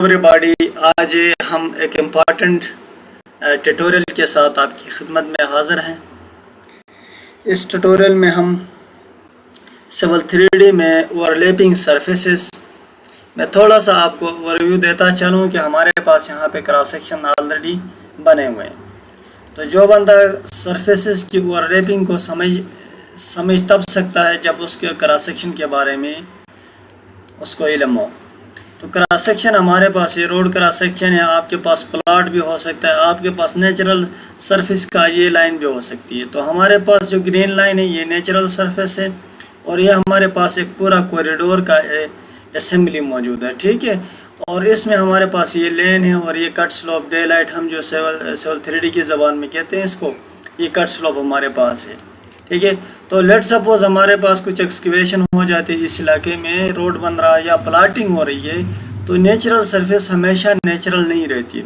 Everybody, आज हम एक इम्पॉर्टेंट ट्यूटोरियल के साथ आपकी खिदमत में हाज़िर हैं। इस ट्यूटोरियल में हम सिविल 3D में ओवरलैपिंग सरफेसेस में थोड़ा सा आपको ओवरव्यू देता चलूँ कि हमारे पास यहाँ पे क्रॉस सेक्शन ऑलरेडी बने हुए हैं। तो जो बंदा सरफेसेस की ओवरलैपिंग को समझ तब सकता है जब उसके क्रॉस सेक्शन के बारे में उसको इल्म हो। तो क्रॉस सेक्शन हमारे पास ये रोड क्रॉस सेक्शन है, आपके पास प्लॉट भी हो सकता है, आपके पास नेचुरल सरफेस का ये लाइन भी हो सकती है। तो हमारे पास जो ग्रीन लाइन है ये नेचुरल सरफेस है और ये हमारे पास एक पूरा कॉरिडोर का असेंबली मौजूद है, ठीक है। और इसमें हमारे पास ये लेन है और ये कट स्लोप डे लाइट हम जो सिविल 3D की ज़बान में कहते हैं इसको, ये कट स्लोप हमारे पास है, ठीक है। तो लेट सपोज हमारे पास कुछ एक्सकवेशन हो जाती है, इस इलाके में रोड बन रहा है या प्लाटिंग हो रही है, तो नेचुरल सरफेस हमेशा नेचुरल नहीं रहती है,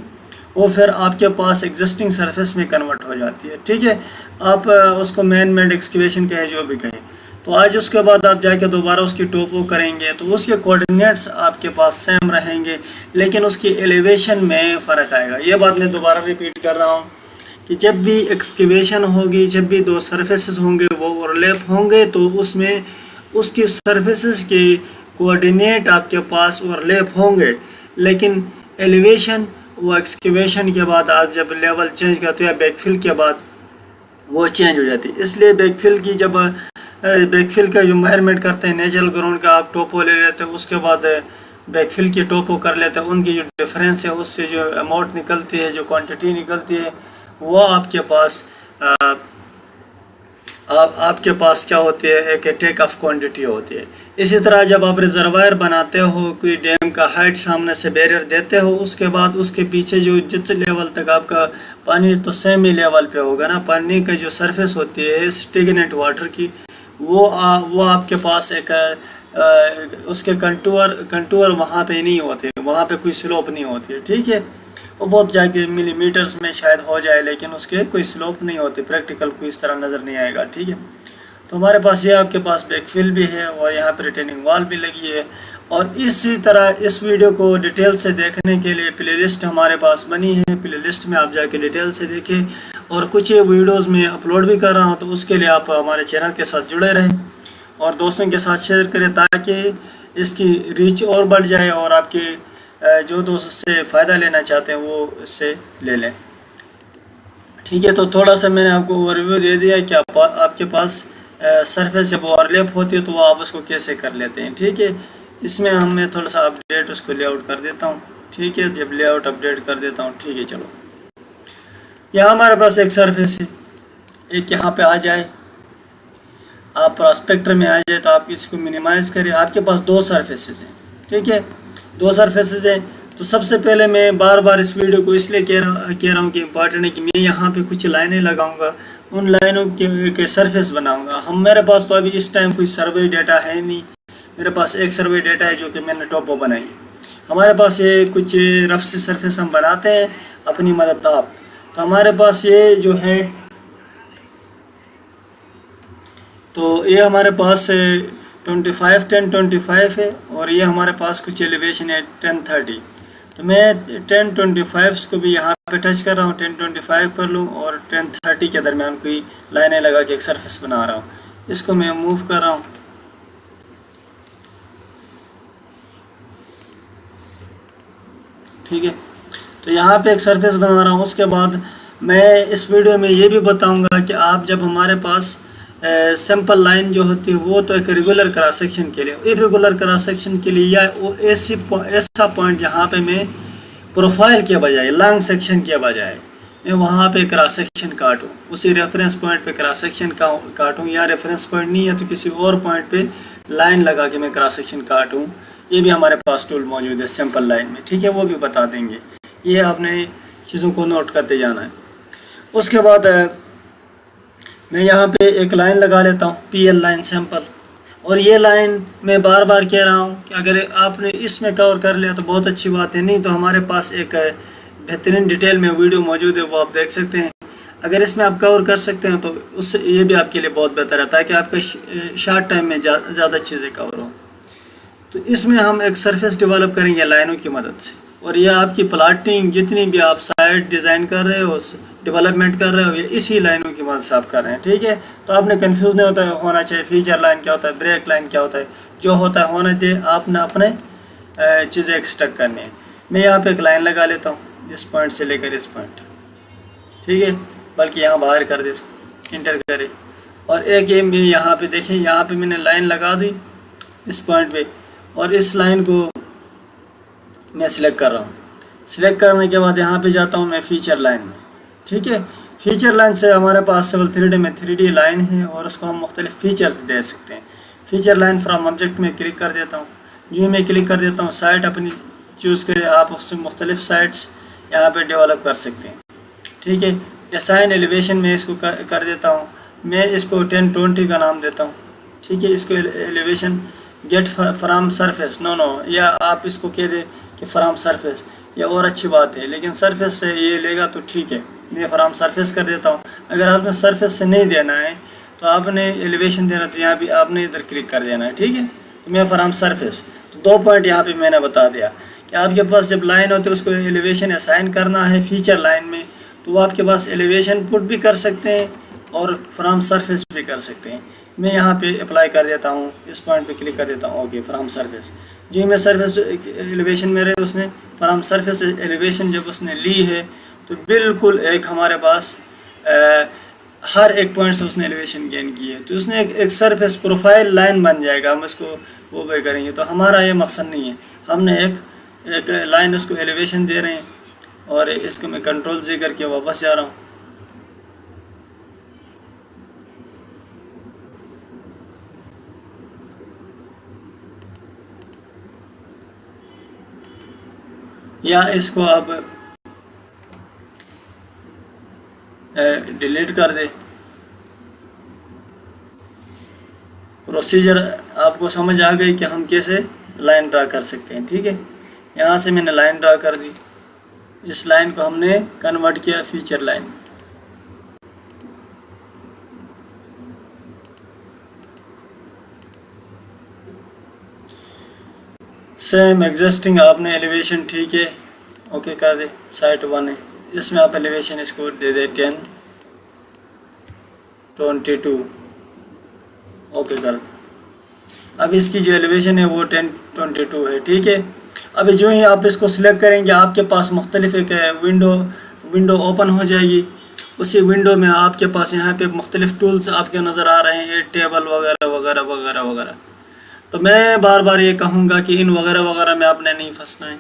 वो फिर आपके पास एग्जिस्टिंग सरफेस में कन्वर्ट हो जाती है, ठीक है। आप उसको मैन मेड एक्सकवेशन कहे जो भी कहें। तो आज उसके बाद आप जाके दोबारा उसकी टोपो करेंगे तो उसके कोऑर्डिनेट्स आपके पास सेम रहेंगे, लेकिन उसकी एलिवेशन में फ़र्क आएगा। ये बात मैं दोबारा रिपीट कर रहा हूँ कि जब भी एक्सकवेशन होगी, जब भी दो सरफेसेस होंगे वो ओवरलैप होंगे, तो उसमें उसकी सरफेसेस के कोऑर्डिनेट आपके पास ओवरलैप होंगे, लेकिन एलिवेशन वो एक्सकवेशन के बाद आप जब लेवल चेंज करते हैं बैकफिल के बाद वो चेंज हो जाती है। इसलिए बैकफिल का जो मेजरमेंट करते हैं नेचुरल ग्राउंड का, आप टोपो ले लेते हैं, उसके बाद बैकफिल की टोपो कर लेते हैं, उनकी जो डिफरेंस है उससे जो अमाउंट निकलती है, जो क्वांटिटी निकलती है, वो आपके पास क्या होती है, एक टेक ऑफ क्वांटिटी होती है। इसी तरह जब आप रिजर्वायर बनाते हो, कोई डैम का हाइट सामने से बैरियर देते हो, उसके बाद उसके पीछे जो जिस लेवल तक आपका पानी तो सेमी लेवल पे होगा ना, पानी का जो सरफेस होती है स्टेगनेंट वाटर की, वो आपके पास एक उसके कंटूर वहाँ पे नहीं होते, वहाँ पे कोई स्लोप नहीं होती है, ठीक है। वो बहुत जाके मिलीमीटर्स में शायद हो जाए, लेकिन उसके कोई स्लोप नहीं होती, प्रैक्टिकल कोई इस तरह नज़र नहीं आएगा, ठीक है। तो हमारे पास ये आपके पास बैकफिल भी है और यहाँ पर रिटेनिंग वॉल भी लगी है। और इसी तरह इस वीडियो को डिटेल से देखने के लिए प्लेलिस्ट हमारे पास बनी है, प्लेलिस्ट में आप जाके डिटेल से देखें। और कुछ वीडियोज़ में अपलोड भी कर रहा हूँ, तो उसके लिए आप हमारे चैनल के साथ जुड़े रहें और दोस्तों के साथ शेयर करें ताकि इसकी रीच और बढ़ जाए और आपके जो दोस्त उससे फ़ायदा लेना चाहते हैं वो इससे ले लें, ठीक है। तो थोड़ा सा मैंने आपको ओवरव्यू दे दिया कि आपके पास सरफेस जब ओवरलैप होती है तो आप उसको कैसे कर लेते हैं, ठीक है। इसमें मैं थोड़ा सा अपडेट उसको लेआउट कर देता हूँ, ठीक है। जब लेआउट अपडेट कर देता हूँ, ठीक है। चलो, यहाँ हमारे पास एक सरफेस है, एक यहाँ पे आ जाए, आप प्रॉस्पेक्टर में आ जाए तो आप इसको मिनिमाइज़ करें। आपके पास दो सरफेसेस हैं, ठीक है, दो सरफेसेस हैं। तो सबसे पहले मैं बार बार इस वीडियो को इसलिए कह रहा हूँ कि इम्पॉर्टेंट है कि मैं यहाँ पे कुछ लाइनें लगाऊंगा, उन लाइनों के सरफेस बनाऊंगा। मेरे पास तो अभी इस टाइम कोई सर्वे डेटा है नहीं, मेरे पास एक सर्वे डेटा है जो कि मैंने टोपो बनाई है। हमारे पास ये कुछ रफ से सरफेस हम बनाते हैं अपनी मदद आप। तो हमारे पास ये जो है, तो ये हमारे पास 25 10 25 है और ये हमारे पास कुछ एलिवेशन है 10 30। तो मैं 10 25 को भी यहाँ पे टच कर रहा हूँ, 10 25 कर लूँ और 10 30 के दरमियान कोई लाइनें लगा के एक सरफेस बना रहा हूँ। इसको मैं मूव कर रहा हूँ, ठीक है। तो यहाँ पे एक सरफेस बना रहा हूँ। उसके बाद मैं इस वीडियो में ये भी बताऊँगा कि आप जब हमारे पास सिंपल लाइन जो होती है वो तो एक रेगुलर क्रॉस सेक्शन के लिए, इरेगुलर क्रॉस सेक्शन के लिए, या ऐसा पॉइंट जहाँ पे मैं प्रोफाइल के बजाय लॉन्ग सेक्शन के बजाय मैं वहाँ पे क्रॉस सेक्शन काटूँ, उसी रेफरेंस पॉइंट पे क्रॉस सेक्शन काटूँ, या रेफरेंस पॉइंट नहीं है तो किसी और पॉइंट पे लाइन लगा के मैं क्रॉस सेक्शन काटूँ। ये भी हमारे पास टूल मौजूद है सिंपल लाइन में, ठीक है, वो भी बता देंगे। ये आपने चीज़ों को नोट करते जाना है। उसके बाद मैं यहाँ पे एक लाइन लगा लेता हूँ, PL लाइन सैंपल। और ये लाइन मैं बार बार कह रहा हूँ कि अगर आपने इसमें कवर कर लिया तो बहुत अच्छी बात है, नहीं तो हमारे पास एक बेहतरीन डिटेल में वीडियो मौजूद है, वो आप देख सकते हैं। अगर इसमें आप कवर कर सकते हैं तो उससे ये भी आपके लिए बहुत बेहतर है, ताकि आपका शॉर्ट टाइम में ज़्यादा चीज़ें कवर हो। तो इसमें हम एक सरफेस डेवलप करेंगे लाइनों की मदद से। और ये आपकी प्लाटिंग जितनी भी आप साइट डिज़ाइन कर रहे हो, डेवलपमेंट कर रहे हो, ये इसी लाइनों की मदद से आप कर रहे हैं। ठीक है, तो आपने कंफ्यूज नहीं होना चाहिए फीचर लाइन क्या होता है, ब्रेक लाइन क्या होता है, जो होता है होना चाहिए। आपने अपने चीज़ें एक्सट्रैक्ट करनी है। मैं यहाँ पे एक लाइन लगा लेता हूँ इस पॉइंट से लेकर इस पॉइंट, ठीक है, बल्कि यहाँ बाहर कर दे, इसको इंटर करें। और एक ये मैं यहाँ पे देखें, यहाँ पे मैंने लाइन लगा दी इस पॉइंट पे, और इस लाइन को मैं सिलेक्ट कर रहा हूँ। सिलेक्ट करने के बाद यहाँ पे जाता हूँ मैं फीचर लाइन में। ठीक है, फीचर लाइन से हमारे पास सिविल 3D में 3D लाइन है और उसको हम मुख्तलिफ फीचर्स दे सकते हैं। फीचर लाइन फ्रॉम ऑब्जेक्ट में क्लिक कर देता हूँ। जो मैं क्लिक कर देता हूँ, साइट अपनी चूज़ करें, आप उससे मुख्तलिफ साइट्स यहाँ पे डेवलप कर सकते हैं। ठीक है, असाइन एलिवेशन में इसको कर देता हूँ। मैं इसको 1020 का नाम देता हूँ। ठीक है, इसको elevation get from surface, no, या आप इसको कह दें कि फ्राम सरफेस, ये और अच्छी बात है, लेकिन सरफेस से ये लेगा तो ठीक है, मैं फ्राम सरफेस कर देता हूँ। अगर आपने सरफेस से नहीं देना है तो आपने एलिवेशन देना, तो यहाँ भी आपने इधर क्लिक कर देना है। ठीक है, तो मैं फ्राम सरफेस, तो 2 पॉइंट यहाँ पे मैंने बता दिया कि आपके पास जब लाइन होती है उसको एलिवेशन असाइन करना है फीचर लाइन में, तो वो आपके पास एलिवेशन पुट भी कर सकते हैं और फ्राम सरफेस भी कर सकते हैं। मैं यहाँ पे अप्लाई कर देता हूँ, इस पॉइंट पे क्लिक कर देता हूँ, ओके, फ्राम सरफेस। जी मैं सरफेस एलिवेशन मेरे उसने फ्राम सरफेस एलिवेशन जब उसने ली है तो बिल्कुल एक हमारे पास हर एक पॉइंट से उसने एलिवेशन गेन की है, तो उसने एक सरफेस प्रोफाइल लाइन बन जाएगा। हम इसको वो भी करेंगे, तो हमारा ये मकसद नहीं है। हमने एक लाइन उसको एलिवेशन दे रहे हैं, और इसको मैं कंट्रोल Z करके वापस जा रहा हूँ। या इसको आप डिलीट कर दे। प्रोसीजर आपको समझ आ गई कि हम कैसे लाइन ड्रा कर सकते हैं। ठीक है, यहाँ से मैंने लाइन ड्रा कर दी, इस लाइन को हमने कन्वर्ट किया फीचर लाइन। सेम एग्जिस्टिंग आपने एलिवेशन, ठीक है, ओके कर दे। साइट 1 है, इसमें आप एलिवेशन इसको दे दे 1022, ओके कर दे। अब इसकी जो एलिवेशन है वो 1022 है। ठीक है, अभी जो ही आप इसको सिलेक्ट करेंगे आपके पास मुख्तलिफ एक विंडो ओपन हो जाएगी। उसी विंडो में आपके पास यहाँ पे मुख्तलिफ टूल्स आपके नज़र आ रहे हैं, टेबल वगैरह वगैरह वगैरह वगैरह। तो मैं बार बार ये कहूँगा कि इन वगैरह वगैरह में आपने नहीं फंसना है।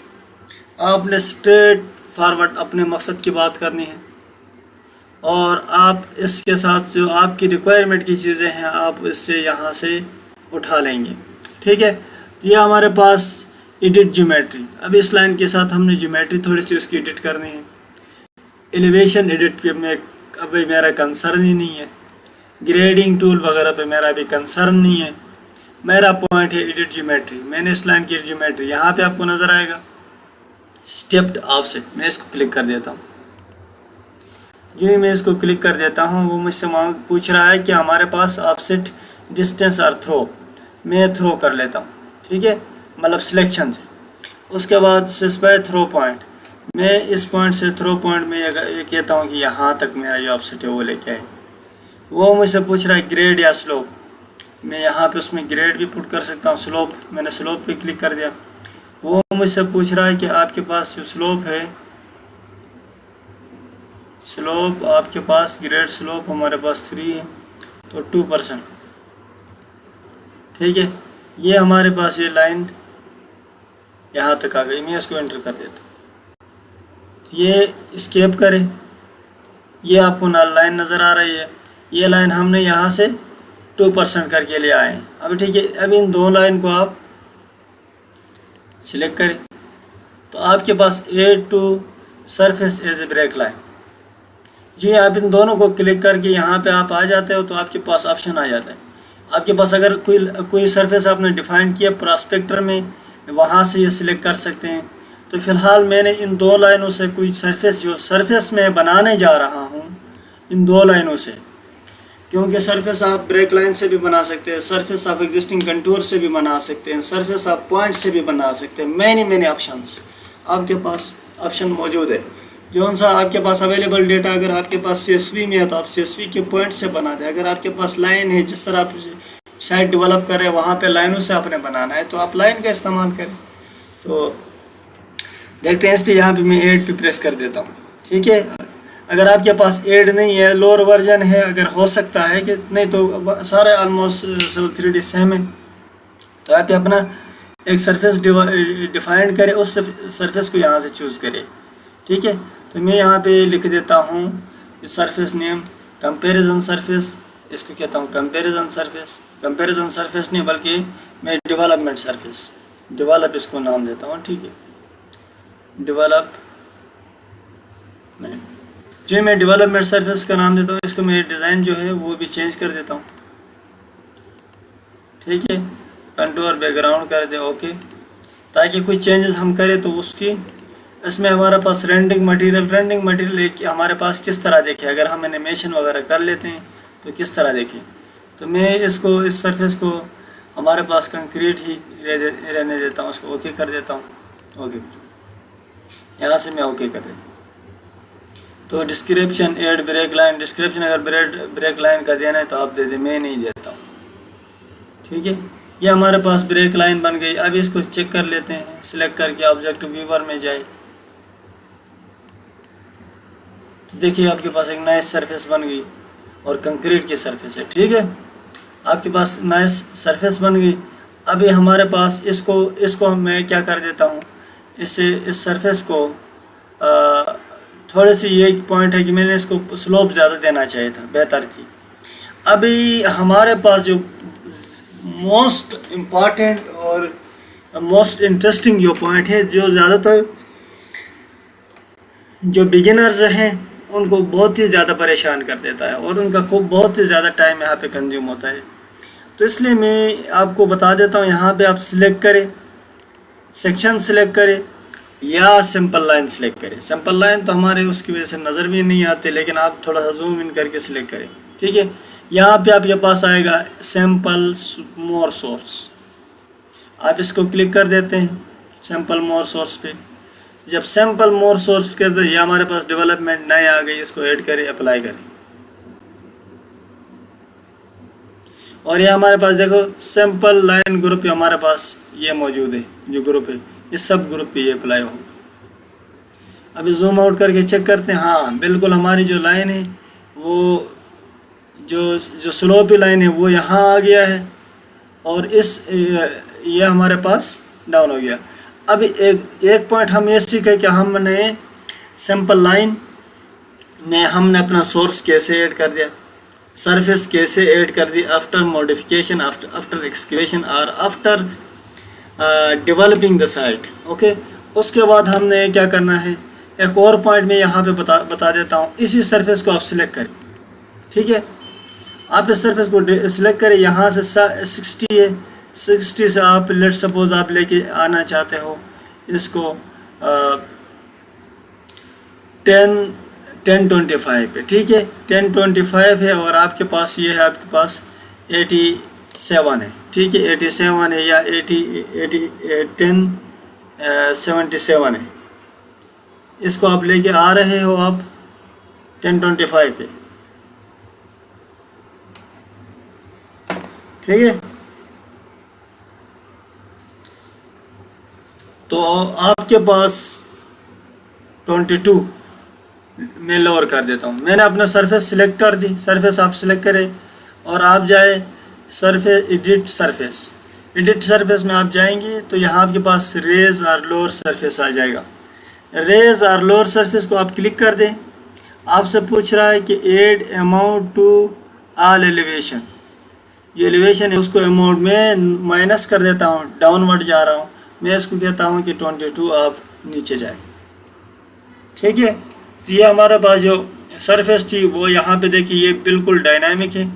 आपने स्ट्रेट फॉरवर्ड अपने मकसद की बात करनी है, और आप इसके साथ जो आपकी रिक्वायरमेंट की चीज़ें हैं आप इससे यहाँ से उठा लेंगे। ठीक है, तो ये हमारे पास एडिट ज्योमेट्री। अब इस लाइन के साथ हमने ज्योमेट्री थोड़ी सी उसकी एडिट करनी है। एलिवेशन एडिट पे में अभी मेरा कंसर्न ही नहीं है, ग्रेडिंग टूल वगैरह पे मेरा भी कंसर्न नहीं है। मेरा पॉइंट है एडिट ज्योमेट्री। मैंने इस लाइन की ज्योमेट्री यहाँ पे आपको नज़र आएगा, स्टेप्ड ऑफसेट। मैं इसको क्लिक कर देता हूँ। जो ही मैं इसको क्लिक कर देता हूँ वो मुझसे पूछ रहा है कि हमारे पास ऑफसेट डिस्टेंस और थ्रो। मैं थ्रो कर लेता हूँ। ठीक है, मतलब सिलेक्शन से। उसके बाद स्पेसिफाई थ्रो पॉइंट। मैं इस पॉइंट से थ्रो पॉइंट में ये कहता हूँ कि यहाँ तक मेरा जो ऑफसेट है वो लेके आए। वो मुझसे पूछ रहा है ग्रेड या स्लोप। मैं यहाँ पे उसमें ग्रेड भी पुट कर सकता हूँ, स्लोप। मैंने स्लोप पे क्लिक कर दिया। वो मुझसे पूछ रहा है कि आपके पास जो स्लोप है, स्लोप आपके पास ग्रेड स्लोप हमारे पास 3 है, तो 2%। ठीक है, ये हमारे पास ये लाइन यहाँ तक आ गई। मैं इसको एंटर कर देता हूँ। ये स्केप करें, ये आपको लाइन नज़र आ रही है। ये लाइन हमने यहाँ से 2% करके ले आए। अब ठीक है, अब इन 2 लाइन को आप सिलेक्ट करें, तो आपके पास A2 surface as a break line. जी आप इन दोनों को क्लिक करके यहाँ पे आप आ जाते हो, तो आपके पास ऑप्शन आ जाता है। आपके पास अगर कोई सरफेस आपने डिफ़ाइन किया प्रोस्पेक्टर में, वहाँ से ये सिलेक्ट कर सकते हैं। तो फ़िलहाल मैंने इन 2 लाइनों से कोई सरफेस जो सरफेस में बनाने जा रहा हूँ, इन 2 लाइनों से, क्योंकि सरफेस आप ब्रेक लाइन से भी बना सकते हैं, सरफेस आप एग्जिस्टिंग कंटूर से भी बना सकते हैं, सरफेस आप पॉइंट से भी बना सकते हैं, मैनी ऑप्शंस। आपके पास ऑप्शन मौजूद है। जो सा आपके पास अवेलेबल डेटा अगर आपके पास CSV में है तो आप CSV के पॉइंट से बना दें। अगर आपके पास लाइन है, जिस तरह आप साइट डेवलप कर रहे हैं वहाँ पे लाइनों से आपने बनाना है तो आप लाइन का इस्तेमाल करें। तो देखते हैं इस पर, यहाँ पे मैं ऐड पे प्रेस कर देता हूँ। ठीक है, अगर आपके पास ऐड नहीं है, लोअर वर्जन है, अगर हो सकता है कि नहीं तो सारे ऑलमोस्ट Civil 3D सेम है, तो आप अपना एक सरफेस डिफाइन करें, उस सरफेस को यहाँ से चूज़ करें। ठीक है, तो मैं यहाँ पे लिख देता हूँ सरफेस नेम कंपैरिजन सरफेस, इसको कहता हूँ कंपैरिजन सरफेस। कंपैरिजन सरफेस नहीं बल्कि मैं डेवलपमेंट सरफेस, डेवलप इसको नाम देता हूँ। ठीक है, डेवलप नहीं, जो मैं डेवलपमेंट सरफेस का नाम देता हूँ, इसको मैं डिज़ाइन जो है वो भी चेंज कर देता हूँ। ठीक है, कंटूर बैकग्राउंड कर दे ओके, ताकि कुछ चेंजेस हम करें तो उसकी इसमें हमारे पास रेंडिंग मटेरियल एक हमारे पास किस तरह देखे, अगर हम एनिमेशन वगैरह कर लेते हैं तो किस तरह देखें। तो मैं इसको इस सरफेस को हमारे पास कंक्रीट ही रहने देता हूँ, उसको ओके कर देता हूँ। ओके, यहाँ से मैं ओके कर देता हूँ। तो description add break line, description अगर ब्रेक लाइन का देना है तो आप दे दें, मैं नहीं देता हूँ। ठीक है, ये हमारे पास ब्रेक लाइन बन गई। अब इसको चेक कर लेते हैं, सिलेक्ट करके ऑब्जेक्ट व्यूअर में जाए तो देखिए आपके पास एक नाइस सरफेस बन गई और कंक्रीट की सरफेस है। ठीक है, आपके पास नाइस सरफेस बन गई। अभी हमारे पास इसको मैं क्या कर देता हूँ, इस सरफेस को थोड़ी सी ये पॉइंट है कि मैंने इसको स्लोप ज़्यादा देना चाहिए था, बेहतर थी। अभी हमारे पास जो मोस्ट इम्पॉर्टेंट और मोस्ट इंटरेस्टिंग जो पॉइंट है, जो ज़्यादातर जो बिगिनर्स हैं उनको बहुत ही ज़्यादा परेशान कर देता है और उनका खूब बहुत ही ज़्यादा टाइम यहाँ पे कंज्यूम होता है। तो इसलिए मैं आपको बता देता हूँ, यहाँ पे आप सिलेक्ट करें, सेक्शन सिलेक्ट करें या सिंपल लाइन सिलेक्ट करें। सिंपल लाइन तो हमारे उसकी वजह से नज़र भी नहीं आते, लेकिन आप थोड़ा सा जूम इन करके सिलेक्ट करें। ठीक है, यहाँ पे आपके पास आएगा सैम्पल मोर सोर्स, आप इसको क्लिक कर देते हैं सैम्पल मोर सोर्स पे। जब सैम्पल मोर सोर्स करते हैं, ये हमारे पास डेवलपमेंट नए आ गई, इसको ऐड करें, अप्लाई करें और ये हमारे पास देखो सैम्पल लाइन ग्रुप हमारे पास ये मौजूद है, जो ग्रुप है इस सब ग्रुप पे ये अप्लाई होगा। अभी जूम आउट करके चेक करते हैं, हाँ बिल्कुल हमारी जो लाइन है वो जो स्लोपी लाइन है वो यहाँ आ गया है और ये हमारे पास डाउन हो गया। अभी एक पॉइंट हम ये सीखे कि हमने सिंपल लाइन में हमने अपना सोर्स कैसे ऐड कर दिया, सरफेस कैसे ऐड कर दी आफ्टर मॉडिफिकेशन, आफ्टर एक्सकेवेशन और after developing the site. Okay, उसके बाद हमने क्या करना है, एक और पॉइंट में यहाँ पे बता देता हूँ। इसी सरफेस को आप सिलेक्ट करें। ठीक है, आप इस सरफेस को सिलेक्ट करें, यहाँ से 60 है, 60 से आप लेट सपोज आप लेके आना चाहते हो इसको 1025 पे। ठीक है, 1025 है और आपके पास ये है, आपके पास 87 है। ठीक है, 87 है या 1077 है। इसको आप लेके आ रहे हो आप 1025 पे। ठीक है, तो आपके पास 22 मैं लोअर कर देता हूँ। मैंने अपना सरफेस सिलेक्ट कर दी, सरफेस आप सिलेक्ट करें और आप जाए सरफेस एडिट सरफेस में आप जाएंगे तो यहाँ आपके पास रेज और लोअर सरफेस आ जाएगा। रेज और लोअर सरफेस को आप क्लिक कर दें। आपसे पूछ रहा है कि add amount to all elevation, जो एलिवेशन है उसको अमाउंट में माइनस कर देता हूँ, डाउनवर्ड जा रहा हूँ। मैं इसको कहता हूँ कि 22 आप नीचे जाए। ठीक है, तो ये हमारे पास जो सरफेस थी वो यहाँ पे देखिए ये बिल्कुल डायनामिक है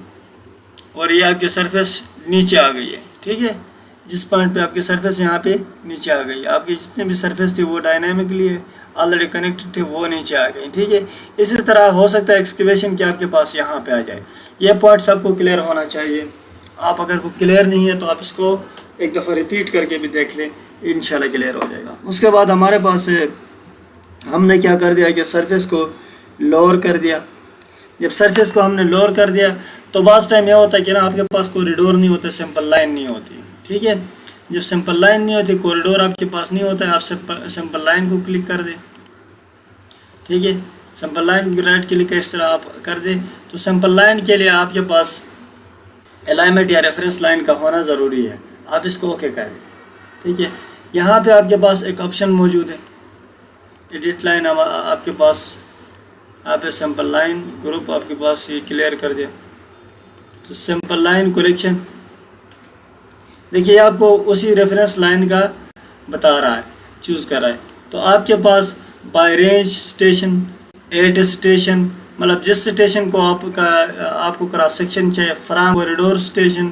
और ये आपकी सरफेस नीचे आ गई है। ठीक है, जिस पॉइंट पे आपकी सरफेस यहाँ पे नीचे आ गई, आपकी जितने भी सरफेस थी वो डायनामिकली ऑलरेडी कनेक्टेड थे वो नीचे आ गई। ठीक है, इसी तरह हो सकता है एक्सकेवेशन के आपके पास यहाँ पे आ जाए। ये पॉइंट्स आपको क्लियर होना चाहिए। आप अगर को क्लियर नहीं है तो आप इसको एक दफ़ा रिपीट करके भी देख लें इंशाल्लाह क्लियर हो जाएगा। उसके बाद हमारे पास हमने क्या कर दिया कि सरफेस को लोअर कर दिया। जब सरफेस को हमने लोअर कर दिया तो बास टाइम यह होता है कि ना आपके पास कॉरिडोर नहीं होता, सिंपल लाइन नहीं होती, ठीक है। जब सिंपल लाइन नहीं होती, कॉरिडोर आपके पास नहीं होता है, आप सिंपल लाइन को क्लिक कर दें, ठीक है। सिंपल लाइन राइट क्लिक इस तरह आप कर दें। तो सिंपल लाइन के लिए आपके पास अलाइनमेंट या रेफरेंस लाइन का होना ज़रूरी है, आप इसको ओके कर दें, ठीक है। यहाँ पे आपके पास एक ऑप्शन मौजूद है एडिट लाइन, आपके पास आप सिंपल लाइन ग्रुप आपके पास ये क्लियर कर दिया। तो सिंपल लाइन कलेक्शन देखिए आपको उसी रेफरेंस लाइन का बता रहा है, चूज़ कर रहा है। तो आपके पास by range station, at station, मतलब जिस स्टेशन को आपको क्रॉस सेक्शन चाहिए, from corridor station,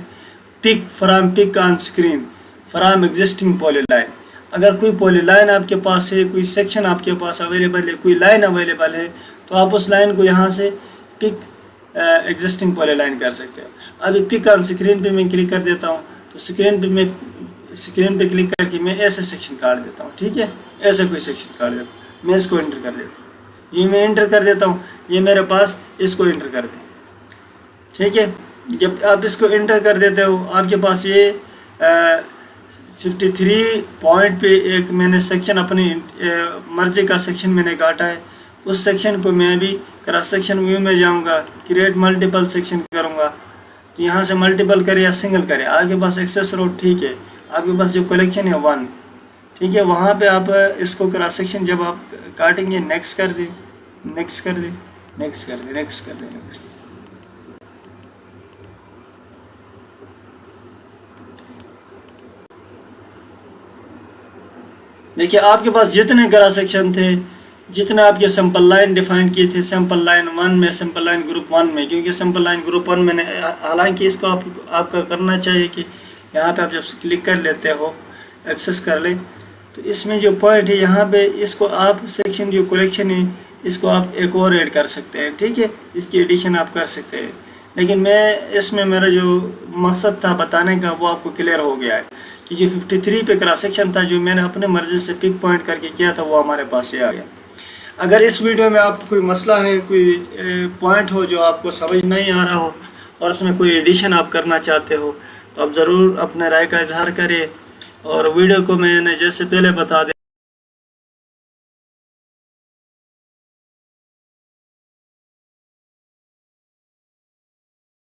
pick from pick on screen, from existing polyline. अगर कोई पॉलीलाइन आपके पास है, कोई सेक्शन आपके पास अवेलेबल है, कोई लाइन अवेलेबल है, तो आप उस लाइन को यहाँ से पिक एग्जिस्टिंग पॉलीलाइन कर सकते हो। अभी पिक ऑन स्क्रीन पे मैं क्लिक कर देता हूँ, तो स्क्रीन पे क्लिक करके मैं ऐसे सेक्शन काट देता हूँ, ठीक है। ऐसे कोई सेक्शन काट देता हूँ, मैं इसको एंटर कर देता हूँ, ये मैं एंटर कर देता हूँ, ये मेरे पास, इसको एंटर कर दें, ठीक है। जब आप इसको एंटर कर देते हो आपके पास ये 53 पॉइंट पे एक मैंने सेक्शन अपनी मर्जी का सेक्शन मैंने काटा है। उस सेक्शन को मैं अभी क्रॉस सेक्शन व्यू में जाऊंगा, क्रिएट मल्टीपल सेक्शन करूंगा, तो यहाँ से मल्टीपल करे या सिंगल करे, आपके पास एक्सेस रोड, ठीक है। आपके पास जो कलेक्शन है 1, ठीक है। वहाँ पे आप इसको क्रॉस सेक्शन जब आप काटेंगे, नेक्स्ट कर दें, नेक्स्ट कर दें, नेक्स्ट कर दें, नेक्स्ट कर दें, नेक्स्ट। देखिए आपके पास जितने क्रॉस सेक्शन थे, जितने आपके सिंपल लाइन डिफाइन किए थे, सिंपल लाइन 1 में, सिंपल लाइन ग्रुप 1 में, क्योंकि सिंपल लाइन ग्रुप 1 मैंने, हालांकि इसको आपका करना चाहिए कि यहाँ पे आप जब क्लिक कर लेते हो, एक्सेस कर ले, तो इसमें जो पॉइंट है यहाँ पे, इसको आप सेक्शन जो कलेक्शन है इसको आप एक और ऐड कर सकते हैं, ठीक है। इसकी एडिशन आप कर सकते हैं, लेकिन मैं इसमें मेरा जो मकसद था बताने का वो आपको क्लियर हो गया है कि जो 53 पे क्रॉस सेक्शन था जो मैंने अपने मर्जी से पिक पॉइंट करके किया था वो हमारे पास से आ गया। अगर इस वीडियो में आपको कोई मसला है, कोई पॉइंट हो जो आपको समझ नहीं आ रहा हो और उसमें कोई एडिशन आप करना चाहते हो, तो आप ज़रूर अपने राय का इजहार करें। और वीडियो को मैंने जैसे पहले बता दिया